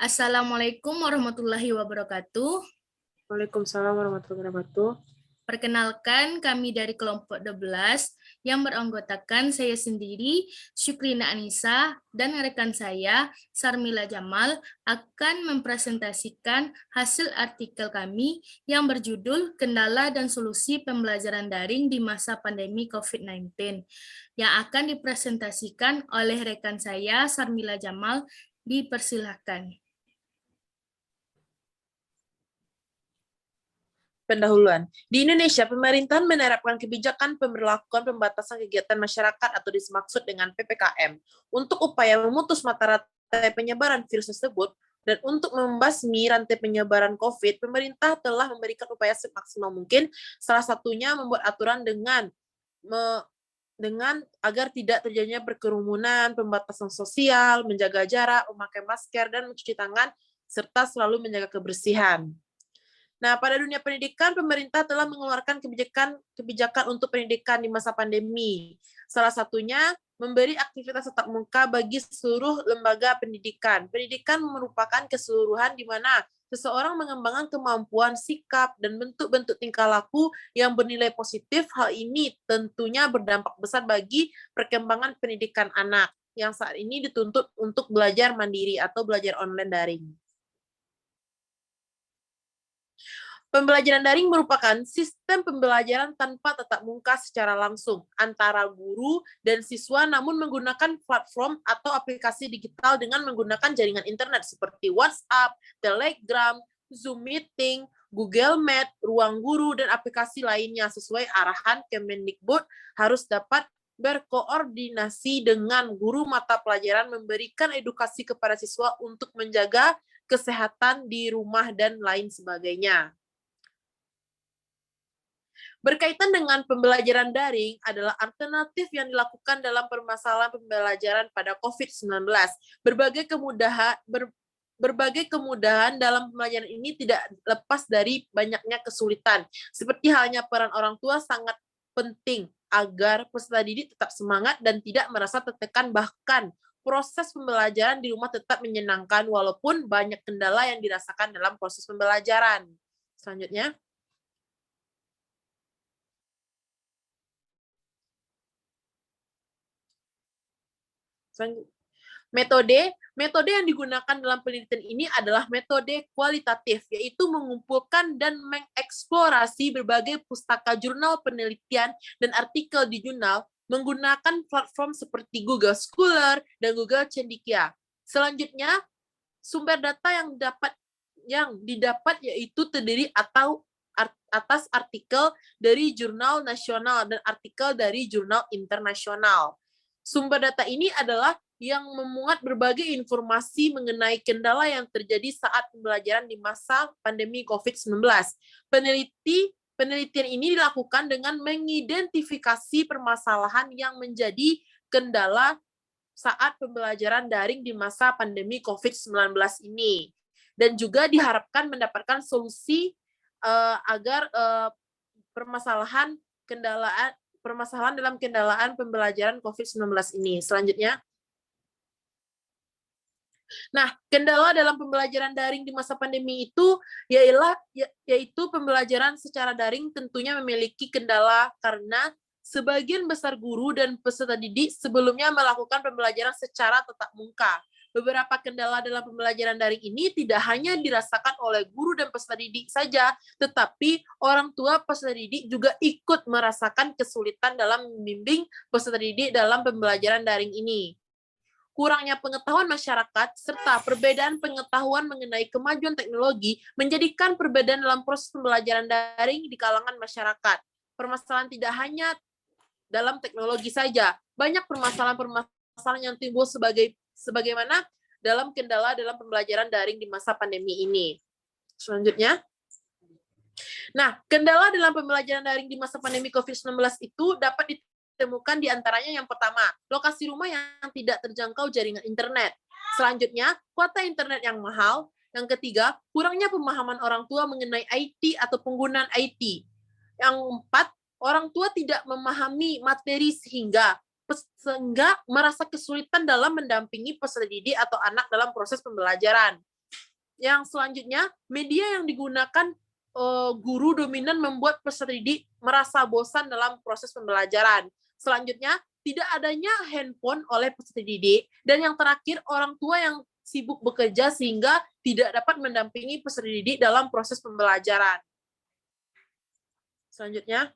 Assalamualaikum warahmatullahi wabarakatuh. Waalaikumsalam warahmatullahi wabarakatuh. Perkenalkan, kami dari kelompok 12 yang beranggotakan saya sendiri, Syukrina Anissa, dan rekan saya, Sarmila Jamal, akan mempresentasikan hasil artikel kami yang berjudul Kendala dan Solusi Pembelajaran Daring di Masa Pandemi COVID-19, yang akan dipresentasikan oleh rekan saya, Sarmila Jamal. Dipersilahkan. Pendahuluan. Di Indonesia, pemerintahan menerapkan kebijakan pemberlakuan pembatasan kegiatan masyarakat atau dimaksud dengan PPKM untuk upaya memutus mata rantai penyebaran virus tersebut dan untuk membasmi rantai penyebaran COVID, pemerintah telah memberikan upaya semaksimal mungkin, salah satunya membuat aturan dengan agar tidak terjadinya berkerumunan, pembatasan sosial, menjaga jarak, memakai masker, dan mencuci tangan, serta selalu menjaga kebersihan. Nah, pada dunia pendidikan, pemerintah telah mengeluarkan kebijakan untuk pendidikan di masa pandemi. Salah satunya, memberi aktivitas tatap muka bagi seluruh lembaga pendidikan. Pendidikan merupakan keseluruhan di mana seseorang mengembangkan kemampuan, sikap, dan bentuk-bentuk tingkah laku yang bernilai positif. Hal ini tentunya berdampak besar bagi perkembangan pendidikan anak yang saat ini dituntut untuk belajar mandiri atau belajar online daring. Pembelajaran daring merupakan sistem pembelajaran tanpa tatap muka secara langsung antara guru dan siswa, namun menggunakan platform atau aplikasi digital dengan menggunakan jaringan internet seperti WhatsApp, Telegram, Zoom Meeting, Google Meet, Ruang Guru, dan aplikasi lainnya sesuai arahan Kemendikbud harus dapat berkoordinasi dengan guru mata pelajaran, memberikan edukasi kepada siswa untuk menjaga kesehatan di rumah, dan lain sebagainya. Berkaitan dengan pembelajaran daring adalah alternatif yang dilakukan dalam permasalahan pembelajaran pada COVID-19. Berbagai kemudahan dalam pembelajaran ini tidak lepas dari banyaknya kesulitan. Seperti halnya peran orang tua sangat penting agar peserta didik tetap semangat dan tidak merasa tertekan, bahkan proses pembelajaran di rumah tetap menyenangkan walaupun banyak kendala yang dirasakan dalam proses pembelajaran. Selanjutnya. Metode yang digunakan dalam penelitian ini adalah metode kualitatif, yaitu mengumpulkan dan mengeksplorasi berbagai pustaka jurnal penelitian dan artikel di jurnal menggunakan platform seperti Google Scholar dan Google Cendekia. Selanjutnya, sumber data yang didapat yaitu terdiri atas artikel dari jurnal nasional dan artikel dari jurnal internasional. Sumber data ini adalah yang memuat berbagai informasi mengenai kendala yang terjadi saat pembelajaran di masa pandemi COVID-19. Penelitian ini dilakukan dengan mengidentifikasi permasalahan yang menjadi kendala saat pembelajaran daring di masa pandemi COVID-19 ini. Dan juga diharapkan mendapatkan solusi agar permasalahan dalam kendalaan pembelajaran COVID-19 ini. Selanjutnya. Nah, kendala dalam pembelajaran daring di masa pandemi itu yaitu pembelajaran secara daring tentunya memiliki kendala karena sebagian besar guru dan peserta didik sebelumnya melakukan pembelajaran secara tatap muka. Beberapa kendala dalam pembelajaran daring ini tidak hanya dirasakan oleh guru dan peserta didik saja, tetapi orang tua peserta didik juga ikut merasakan kesulitan dalam membimbing peserta didik dalam pembelajaran daring ini. Kurangnya pengetahuan masyarakat serta perbedaan pengetahuan mengenai kemajuan teknologi menjadikan perbedaan dalam proses pembelajaran daring di kalangan masyarakat. Permasalahan tidak hanya dalam teknologi saja, banyak permasalahan yang timbul sebagaimana dalam kendala dalam pembelajaran daring di masa pandemi ini. Selanjutnya. Nah, kendala dalam pembelajaran daring di masa pandemi COVID-19 itu dapat ditemukan di antaranya yang pertama, lokasi rumah yang tidak terjangkau jaringan internet. Selanjutnya, kuota internet yang mahal. Yang ketiga, kurangnya pemahaman orang tua mengenai IT atau penggunaan IT. Yang keempat, orang tua tidak memahami materi sehingga merasa kesulitan dalam mendampingi peserta didik atau anak dalam proses pembelajaran. Yang selanjutnya, media yang digunakan guru dominan membuat peserta didik merasa bosan dalam proses pembelajaran. Selanjutnya, tidak adanya handphone oleh peserta didik. Dan yang terakhir, orang tua yang sibuk bekerja sehingga tidak dapat mendampingi peserta didik dalam proses pembelajaran. Selanjutnya,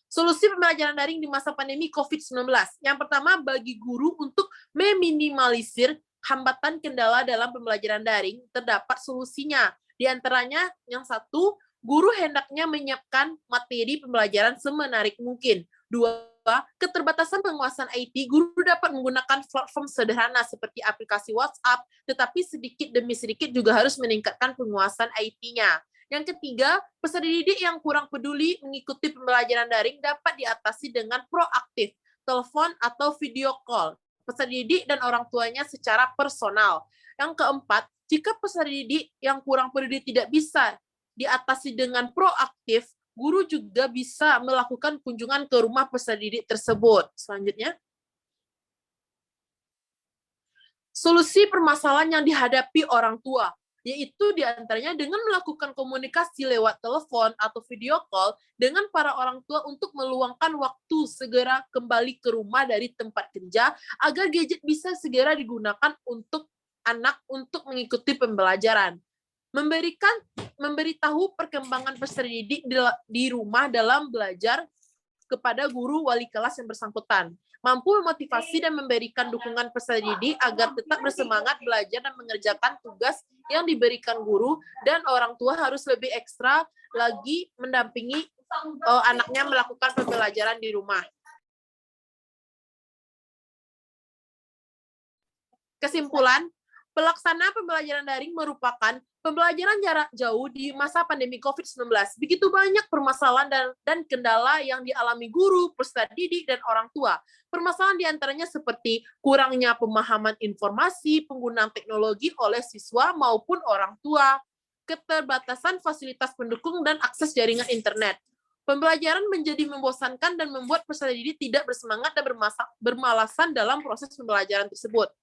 solusi pembelajaran daring di masa pandemi COVID-19. Yang pertama, bagi guru untuk meminimalisir hambatan kendala dalam pembelajaran daring, terdapat solusinya. Di antaranya, yang satu, guru hendaknya menyiapkan materi pembelajaran semenarik mungkin. Dua, keterbatasan penguasaan IT, guru dapat menggunakan platform sederhana seperti aplikasi WhatsApp, tetapi sedikit demi sedikit juga harus meningkatkan penguasaan IT-nya. Yang ketiga, peserta didik yang kurang peduli mengikuti pembelajaran daring dapat diatasi dengan proaktif, telepon atau video call peserta didik dan orang tuanya secara personal. Yang keempat, jika peserta didik yang kurang peduli tidak bisa diatasi dengan proaktif, guru juga bisa melakukan kunjungan ke rumah peserta didik tersebut. Selanjutnya, solusi permasalahan yang dihadapi orang tua, yaitu diantaranya dengan melakukan komunikasi lewat telepon atau video call dengan para orang tua untuk meluangkan waktu segera kembali ke rumah dari tempat kerja agar gadget bisa segera digunakan untuk anak untuk mengikuti pembelajaran. Memberitahu perkembangan peserta didik di rumah dalam belajar kepada guru wali kelas yang bersangkutan. Mampu memotivasi dan memberikan dukungan peserta didik agar tetap bersemangat belajar dan mengerjakan tugas yang diberikan guru, dan orang tua harus lebih ekstra lagi mendampingi anaknya melakukan pembelajaran di rumah. Kesimpulan, pelaksanaan pembelajaran daring merupakan pembelajaran jarak jauh di masa pandemi COVID-19. Begitu banyak permasalahan dan kendala yang dialami guru, peserta didik, dan orang tua. Permasalahan diantaranya seperti kurangnya pemahaman informasi, penggunaan teknologi oleh siswa maupun orang tua, keterbatasan fasilitas pendukung, dan akses jaringan internet. Pembelajaran menjadi membosankan dan membuat peserta didik tidak bersemangat dan bermalasan dalam proses pembelajaran tersebut.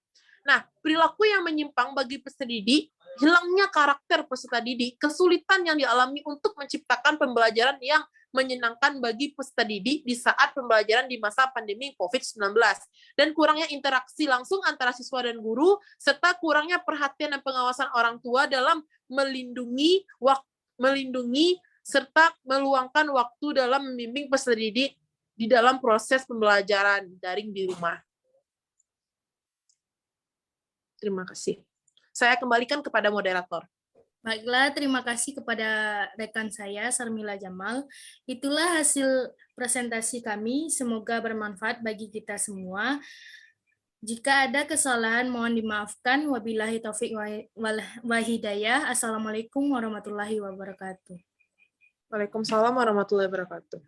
Nah, perilaku yang menyimpang bagi peserta didik, hilangnya karakter peserta didik, kesulitan yang dialami untuk menciptakan pembelajaran yang menyenangkan bagi peserta didik di saat pembelajaran di masa pandemi COVID-19, dan kurangnya interaksi langsung antara siswa dan guru, serta kurangnya perhatian dan pengawasan orang tua dalam melindungi serta meluangkan waktu dalam membimbing peserta didik di dalam proses pembelajaran daring di rumah. Terima kasih. Saya kembalikan kepada moderator. Baiklah, terima kasih kepada rekan saya, Sarmila Jamal. Itulah hasil presentasi kami, semoga bermanfaat bagi kita semua. Jika ada kesalahan, mohon dimaafkan. Wabillahi taufiq wal hidayah. Assalamualaikum warahmatullahi wabarakatuh. Waalaikumsalam warahmatullahi wabarakatuh.